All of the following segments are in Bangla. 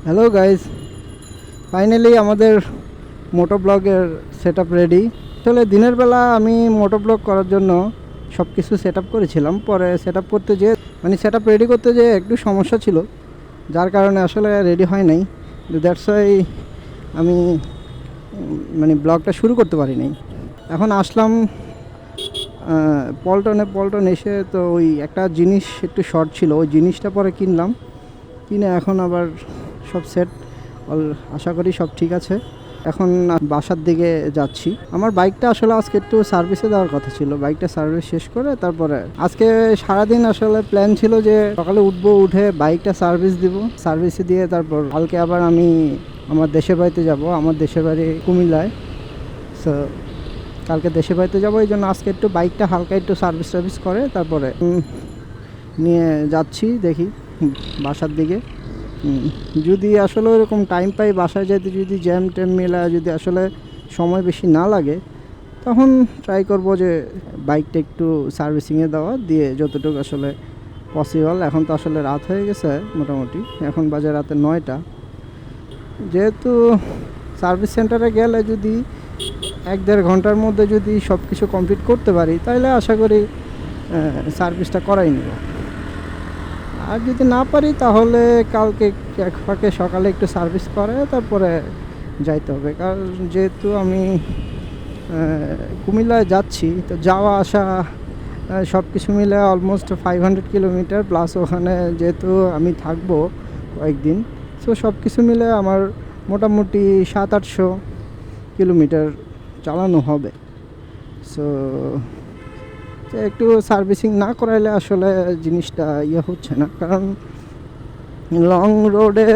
হ্যালো গাইজ, ফাইনালি আমাদের মোটো ব্লগের সেট আপ রেডি। আসলে দিনের বেলা আমি মোটো ব্লগ করার জন্য সব কিছু সেট আপ করেছিলাম, পরে সেট আপ করতে যেয়ে সেট আপ রেডি করতে যেয়ে একটু সমস্যা ছিল, যার কারণে আসলে রেডি হয় নাই। দ্যাটস ওয়াই আমি ব্লগটা শুরু করতে পারি নাই। এখন আসলাম পল্টন এসে তো ওই একটা জিনিস একটু শর্ট ছিল, ওই জিনিসটা পরে কিনে এখন আবার সব সেট। আশা করি সব ঠিক আছে। এখন বাসার দিকে যাচ্ছি। আমার বাইকটা আসলে আজকে একটু সার্ভিসে দেওয়ার কথা ছিল, বাইকটা সার্ভিস শেষ করে তারপরে আজকে সারাদিন আসলে প্ল্যান ছিল যে সকালে উঠে বাইকটা সার্ভিসে দিয়ে তারপর কালকে আবার আমি আমার দেশের বাড়িতে যাব। আমার দেশের বাড়ি কুমিল্লায়। সো কালকে দেশের বাড়িতে যাবো, এই জন্য আজকে একটু বাইকটা হালকা একটু সার্ভিস করে তারপরে নিয়ে যাচ্ছি দেখি বাসার দিকে। যদি আসলে ওরকম টাইম পাই বাসায় যেতে, যদি জ্যাম ট্যাম মেলা, যদি আসলে সময় বেশি না লাগে, তখন ট্রাই করব যে বাইকটা একটু সার্ভিসিংয়ে দেওয়া দিয়ে যতটুকু আসলে পসিবল। এখন তো আসলে রাত হয়ে গেছে, মোটামুটি এখন বাজে রাতে 9টা। যেহেতু সার্ভিস সেন্টারে গেলে যদি 1-1.5 ঘন্টার মধ্যে যদি সব কিছু কমপ্লিট করতে পারি, তাহলে আশা করি সার্ভিসটা করাই নেব। আর যদি না পারি তাহলে কালকে এক ফাঁকে সকালে একটু সার্ভিস করে তারপরে যাইতে হবে। কারণ যেহেতু আমি কুমিল্লায় যাচ্ছি, তো যাওয়া আসা সব কিছু মিলে অলমোস্ট 500 কিলোমিটার প্লাস। ওখানে যেহেতু আমি থাকবো কয়েকদিন, সো সব কিছু মিলে আমার মোটামুটি 700-800 কিলোমিটার চালানো হবে। সো একটু সার্ভিসিং না করাইলে আসলে জিনিসটা হচ্ছে না। কারণ লং রোডে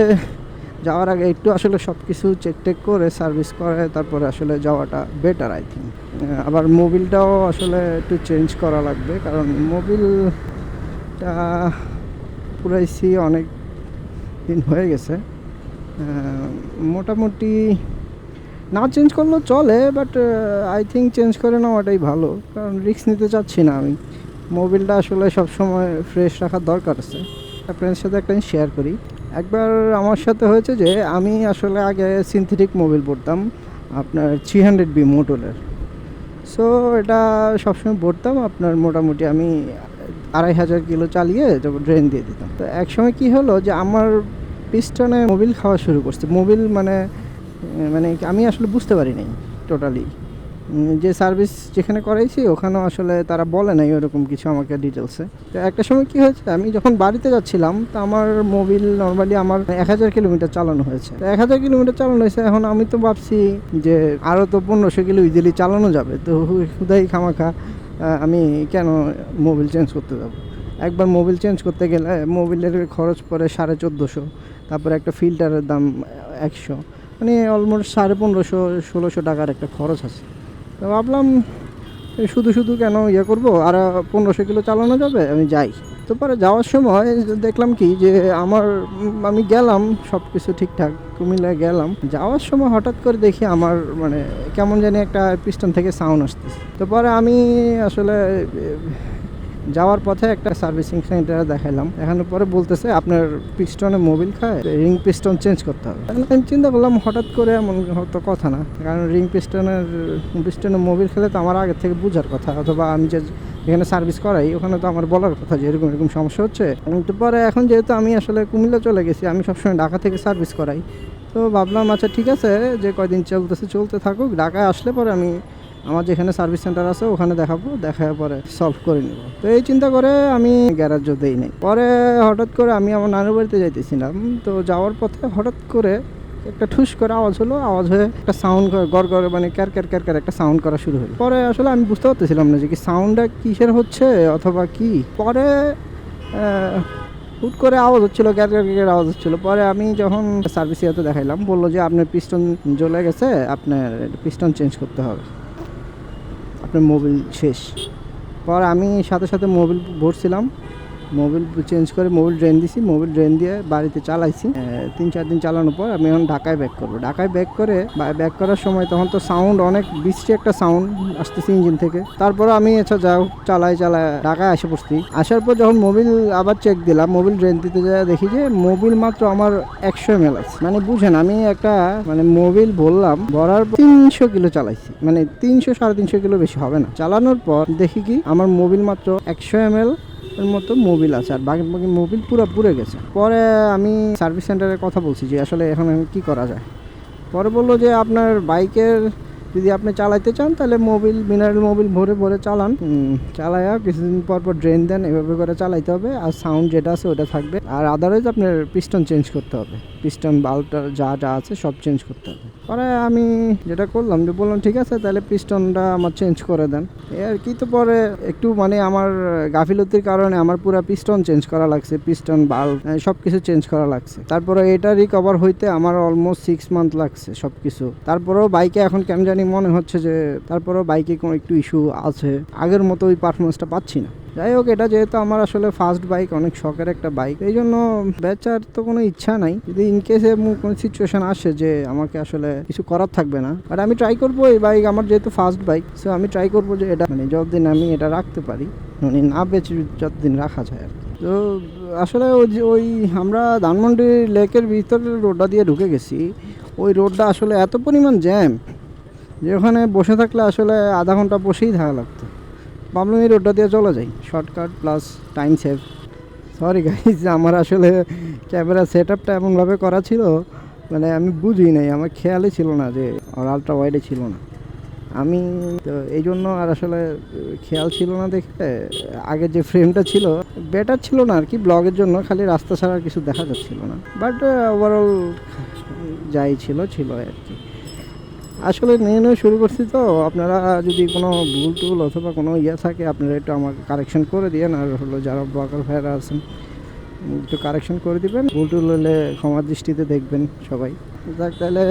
যাওয়ার আগে একটু আসলে সব কিছু চেক করে সার্ভিস করে তারপরে আসলে যাওয়াটা বেটার আই থিঙ্ক। আবার মোবিলটাও আসলে একটু চেঞ্জ করা লাগবে, কারণ মোবিলটা পুরাইছি অনেক দিন হয়ে গেছে। মোটামুটি না চেঞ্জ করলেও চলে, বাট আই থিঙ্ক চেঞ্জ করে নেওয়াটাই ভালো, কারণ রিস্ক নিতে চাচ্ছি না আমি। মোবিলটা আসলে সবসময় ফ্রেশ রাখার দরকার আছে। আপনাদের সাথে একটা শেয়ার করি। একবার আমার সাথে হয়েছে যে আমি আসলে আগে সিনথেটিক মোবিল পড়তাম, আপনার 300B মোটরের। সো এটা সবসময় পড়তাম, আপনার মোটামুটি আমি 2500 কিলো চালিয়ে তারপর ড্রেন দিয়ে দিতাম। তো একসময় কি হলো যে আমার পিস্টনে মোবিল খাওয়া শুরু করছে। মোবিল আমি আসলে বুঝতে পারি নাই টোটালি। যে সার্ভিস যেখানে করাইছি ওখানেও আসলে তারা বলে নাই ওরকম কিছু আমাকে ডিটেলসে। তো একটা সময় কি হয়েছে, আমি যখন বাড়িতে যাচ্ছিলাম তো আমার মোবিল নর্মালি আমার 1000 কিলোমিটার চালানো হয়েছে। তো 1000 কিলোমিটার চালানো হয়েছে, এখন আমি তো ভাবছি যে আরও তো 1500 কিলো ইজিলি চালানো যাবে। তো হুদাই খামাখা আমি কেন মোবিল চেঞ্জ করতে যাবো। একবার মোবিল চেঞ্জ করতে গেলে মোবিলের খরচ পড়ে 1450, তারপরে একটা ফিল্টারের দাম 100, অলমোস্ট 1550-1600 টাকার একটা খরচ আছে। তো ভাবলাম শুধু কেন করবো, আর 1500 কিলো চালানো যাবে, আমি যাই। তো পরে যাওয়ার সময় দেখলাম কি যে আমি গেলাম সব কিছু ঠিকঠাক, কুমিল্লায় গেলাম। যাওয়ার সময় হঠাৎ করে দেখি আমার কেমন জানি একটা পিস্টন থেকে সাউন্ড আসতেছে। তো পরে আমি আসলে যাওয়ার পথে একটা সার্ভিসিং সেন্টারে দেখালাম। দেখানোর পরে বলতেছে আপনার পিস্টনে মোবিল খায়, রিং পিস্টন চেঞ্জ করতে হবে। আমি চিন্তা করলাম হঠাৎ করে এমন হতো কথা না, কারণ রিং পিস্টনে মোবিল খেলে তো আমার আগে থেকে বোঝার কথা, অথবা আমি যে এখানে সার্ভিস করাই ওখানে তো আমার বলার কথা যে এরকম সমস্যা হচ্ছে। তো পরে এখন যেহেতু আমি আসলে কুমিল্লা চলে গেছি, আমি সবসময় ঢাকা থেকে সার্ভিস করাই। তো ভাবলাম আচ্ছা ঠিক আছে, যে কয়দিন চলতে থাকুক, ঢাকায় আসলে পরে আমি আমার যেখানে সার্ভিস সেন্টার আছে ওখানে দেখার পরে সলভ করে নেব। তো এই চিন্তা করে আমি গ্যারাজ দেই নাই। পরে হঠাৎ করে আমি আমার নানুর বাড়িতে যাইতেছিলাম, তো যাওয়ার পথে হঠাৎ করে একটা ঠুস করে আওয়াজ হয়ে একটা সাউন্ড গড় ক্যার ক্যার একটা সাউন্ড করা শুরু হলো। পরে আসলে আমি বুঝতে পারতেছিলাম না যে কি সাউন্ডটা কিসের হচ্ছে অথবা কি। পরে হুট করে আওয়াজ হচ্ছিলো, ক্যার আওয়াজ হচ্ছিলো। পরে আমি যখন সার্ভিস ইয়াতে দেখাইলাম, বললো যে আপনার পিস্টন জ্বলে গেছে, আপনার পিস্টন চেঞ্জ করতে হবে, আপনার মোবিল শেষ। পর আমি সাথে সাথে মোবিল ভরছিলাম, মোবিল চেঞ্জ করে মোবিল ড্রেন দিছি, মোবিল ড্রেন দিয়ে বাড়িতে চালাইছি। 3-4 দিন চালানোর পর আমি এখন ঢাকায় ব্যাক করবো। ঢাকায় ব্যাক করে ব্যাক করার সময় তখন তো সাউন্ড অনেক বৃষ্টি একটা সাউন্ড আসতেছে ইঞ্জিন থেকে। তারপরে আমি আচ্ছা যাও চালাই ঢাকায় এসে পড়ছি। আসার পর যখন মোবিল আবার চেক দিলাম, মোবিল ড্রেন দিতে যায় দেখি যে মোবিল মাত্র আমার 100 ml আছে। মানে বুঝেন আমি একটা মানে মোবিল বললাম ভরার 300 কিলো চালাইছি, মানে 300-350 কিলো বেশি হবে না। চালানোর পর দেখি কি আমার মোবিল মাত্র 100 ml এর মতো মোবিল আছে, আর বাকি মোবিল পুরো পুড়ে গেছে। পরে আমি সার্ভিস সেন্টারে কথা বলছি যে আসলে এখন কি করা যায়। পরে বললো যে আপনার বাইকের যদি আপনি চালাইতে চান তাহলে মোবিল মিনারেল মোবিল ভরে ভরে চালান, চালায়া কিছুদিন পর পর ড্রেন দেন, এভাবে করে চালাইতে হবে। আর সাউন্ড যেটা আছে ওটা থাকবে, আর আদারওয়াইজ আপনার পিস্টন চেঞ্জ করতে হবে, পিস্টন বাল্বটা যা যা আছে সব চেঞ্জ করতে হবে। পরে আমি যেটা করলাম যে বললাম ঠিক আছে তাহলে পিস্টনটা আমার চেঞ্জ করে দেন এই আর কি। তো পরে একটু মানে আমার গাফিলতির কারণে আমার পুরো পিস্টন চেঞ্জ করা লাগছে, পিস্টন বাল্ব সব কিছু চেঞ্জ করা লাগছে। তারপরে এটা রিকভার হইতে আমার অলমোস্ট 6 মান্থ লাগছে সব কিছু। তারপরেও বাইকে এখন কেন জানি মনে হচ্ছে যে তারপরেও বাইকে কোনো একটু ইস্যু আছে, আগের মতো ওই পারফরমেন্সটা পাচ্ছি না। যাই হোক, এটা যেহেতু আমার আসলে ফার্স্ট বাইক, অনেক শখের একটা বাইক, এই জন্য বেচার তো কোনো ইচ্ছা নাই। যদি ইনকেসে কোনো সিচুয়েশন আসে যে আমাকে আসলে কিছু করার থাকবে না, বাট আমি ট্রাই করবো এই বাইক আমার যেহেতু ফার্স্ট বাইক, সো আমি ট্রাই করবো যে এটা মানে যতদিন আমি এটা রাখতে পারি, মানে না বেচে যতদিন রাখা যায় আর কি। তো আসলে ওই আমরা ধানমন্ডি লেকের ভিতরে রোডটা দিয়ে ঢুকে গেছি। ওই রোডটা আসলে এত পরিমাণ জ্যাম যে ওখানে বসে থাকলে আসলে আধা ঘন্টা বসেই থাকা লাগতো। ভাবলাম এই রোডটা দিয়ে চলে যাই, shortcut plus time save. Sorry guys, আমার আসলে ক্যামেরা সেট আপটা এমনভাবে করা ছিল, মানে আমি বুঝি নাই, আমার খেয়ালই ছিল না যে আর আলট্রা ওয়াইডে ছিল না। আমি তো এই জন্য আর আসলে খেয়াল ছিল না দেখে আগের যে ফ্রেমটা ছিল বেটার ছিল না আর কি ব্লগের জন্য, খালি রাস্তা ছাড়া আর কিছু দেখা যাচ্ছিল না। বাট ওভারঅল যাই ছিল আর কি। আসলে নিয়ে শুরু করছি, তো আপনারা যদি কোনো ভুল টুল অথবা কোনো থাকে আপনারা একটু আমাকে কারেকশন করে দিয়েন, আর হলো যারা ব্লগার ভাইরা আছেন একটু কারেকশন করে দিবেন। ভুল টুল হলে ক্ষমার দৃষ্টিতে দেখবেন সবাই। যাক, তাহলে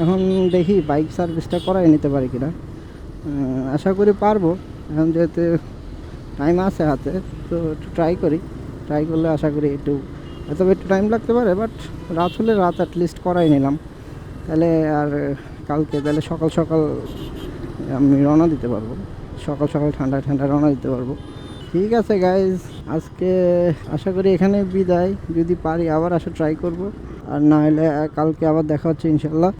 এখন দেখি বাইক সার্ভিসটা করাই নিতে পারি কিনা। আশা করি পারবো, এখন যেহেতু টাইম আছে হাতে, তো একটু ট্রাই করলে আশা করি একটু টাইম লাগতে পারে, বাট রাত হলে রাত অ্যাটলিস্ট করাই নিলাম। তাহলে আর কালকে তাহলে সকাল সকাল আমি রওনা দিতে পারবো, সকাল সকাল ঠান্ডা রওনা দিতে পারবো। ঠিক আছে গাইজ, আজকে আশা করি এখানে বিদায়। যদি পারি আবার ট্রাই করব, আর না হলে কালকে আবার দেখা হচ্ছে ইনশাল্লাহ।